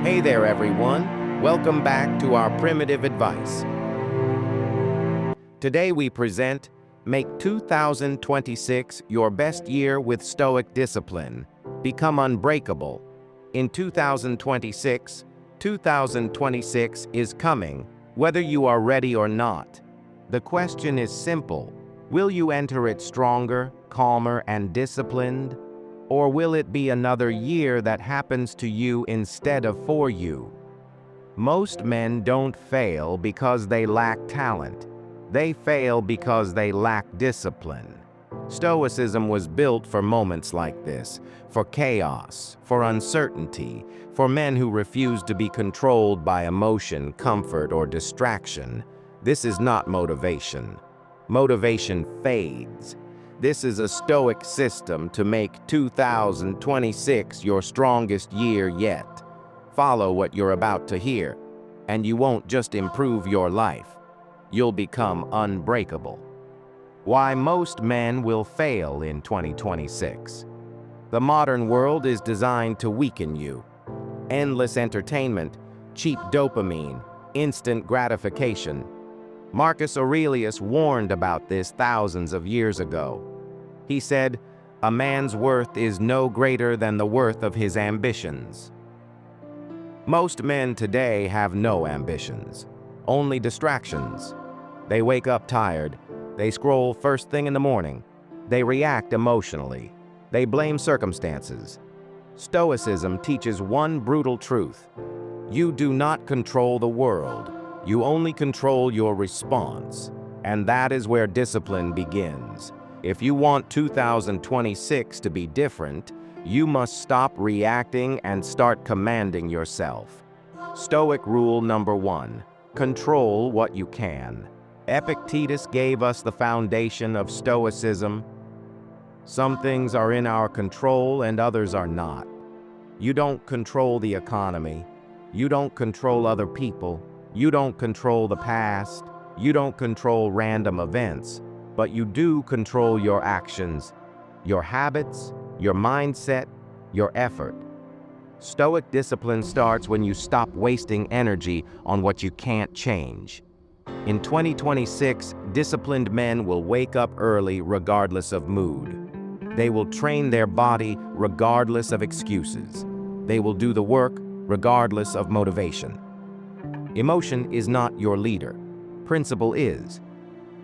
Hey there, everyone. Welcome back to our primitive advice. Today we present Make 2026 your best year with Stoic discipline. Become unbreakable. In 2026 is coming, whether you are ready or not. The question is simple. Will you enter it stronger, calmer, and disciplined? Or will it be another year that happens to you instead of for you? Most men don't fail because they lack talent. They fail because they lack discipline. Stoicism was built for moments like this, for chaos, for uncertainty, for men who refuse to be controlled by emotion, comfort, or distraction. This is not motivation. Motivation fades. This is a Stoic system to make 2026 your strongest year yet. Follow what you're about to hear, and you won't just improve your life. You'll become unbreakable. Why most men will fail in 2026. The modern world is designed to weaken you. Endless entertainment, cheap dopamine, instant gratification. Marcus Aurelius warned about this thousands of years ago. He said, "A man's worth is no greater than the worth of his ambitions." Most men today have no ambitions, only distractions. They wake up tired, they scroll first thing in the morning, they react emotionally, they blame circumstances. Stoicism teaches one brutal truth. You do not control the world. You only control your response, and that is where discipline begins. If you want 2026 to be different, you must stop reacting and start commanding yourself. Stoic rule number 1, control what you can. Epictetus gave us the foundation of Stoicism. Some things are in our control and others are not. You don't control the economy. You don't control other people. You don't control the past, you don't control random events, but you do control your actions, your habits, your mindset, your effort. Stoic discipline starts when you stop wasting energy on what you can't change. In 2026, disciplined men will wake up early regardless of mood. They will train their body regardless of excuses. They will do the work regardless of motivation. Emotion is not your leader. Principle is.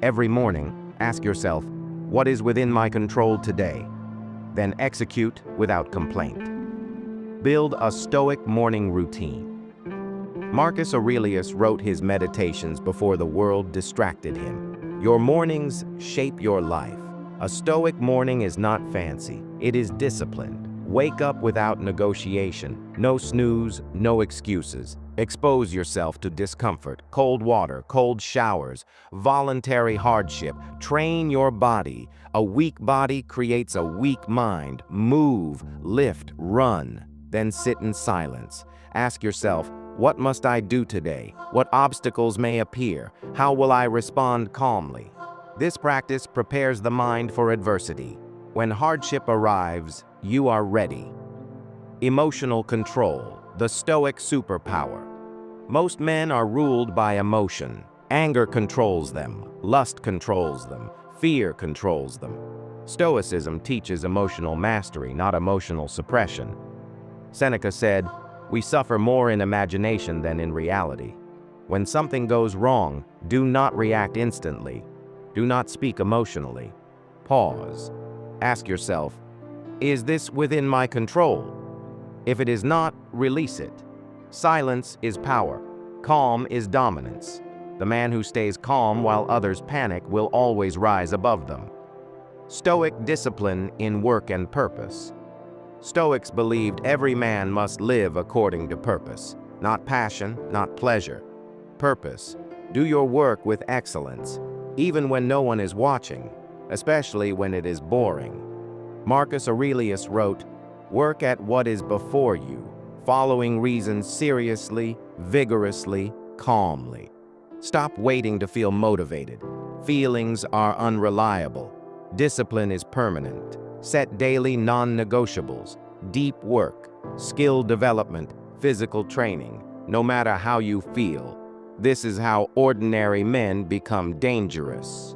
Every morning, ask yourself, what is within my control today? Then execute without complaint. Build a Stoic morning routine. Marcus Aurelius wrote his meditations before the world distracted him. Your mornings shape your life. A Stoic morning is not fancy. It is disciplined. Wake up without negotiation. No snooze, no excuses. Expose yourself to discomfort, cold water, cold showers, voluntary hardship. Train your body. A weak body creates a weak mind. Move, lift, run. Then sit in silence. Ask yourself, what must I do today? What obstacles may appear? How will I respond calmly? This practice prepares the mind for adversity. When hardship arrives, you are ready. Emotional control. The Stoic superpower. Most men are ruled by emotion. Anger controls them. Lust controls them. Fear controls them. Stoicism teaches emotional mastery, not emotional suppression. Seneca said, "We suffer more in imagination than in reality." When something goes wrong, do not react instantly. Do not speak emotionally. Pause. Ask yourself, is this within my control? If it is not, release it. Silence is power. Calm is dominance. The man who stays calm while others panic will always rise above them. Stoic discipline in work and purpose. Stoics believed every man must live according to purpose, not passion, not pleasure. Purpose. Do your work with excellence, even when no one is watching, especially when it is boring. Marcus Aurelius wrote, "Work at what is before you, following reasons seriously, vigorously, calmly." Stop waiting to feel motivated. Feelings are unreliable. Discipline is permanent. Set daily non-negotiables. Deep work, skill development, physical training, no matter how you feel. This is how ordinary men become dangerous.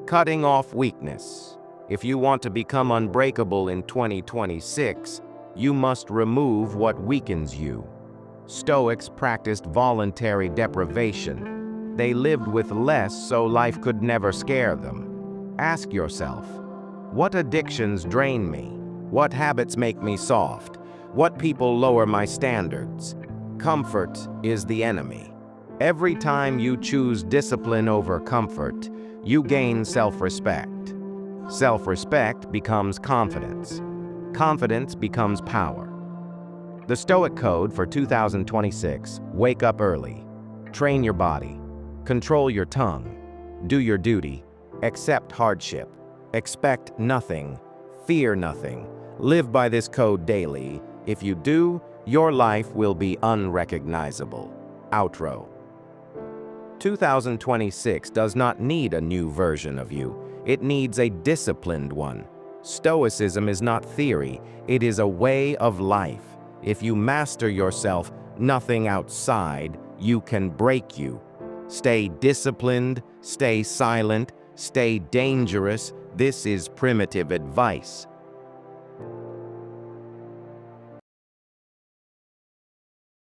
Cutting off weakness. If you want to become unbreakable in 2026, you must remove what weakens you. Stoics practiced voluntary deprivation. They lived with less so life could never scare them. Ask yourself, what addictions drain me? What habits make me soft? What people lower my standards? Comfort is the enemy. Every time you choose discipline over comfort, you gain self-respect. Self-respect becomes confidence. Confidence becomes power. The Stoic Code for 2026: wake up early. Train your body. Control your tongue. Do your duty. Accept hardship. Expect nothing. Fear nothing. Live by this code daily. If you do, your life will be unrecognizable. Outro. 2026 does not need a new version of you. It needs a disciplined one. Stoicism is not theory, it is a way of life. If you master yourself, nothing outside you can break you. Stay disciplined, stay silent, stay dangerous. This is primitive advice.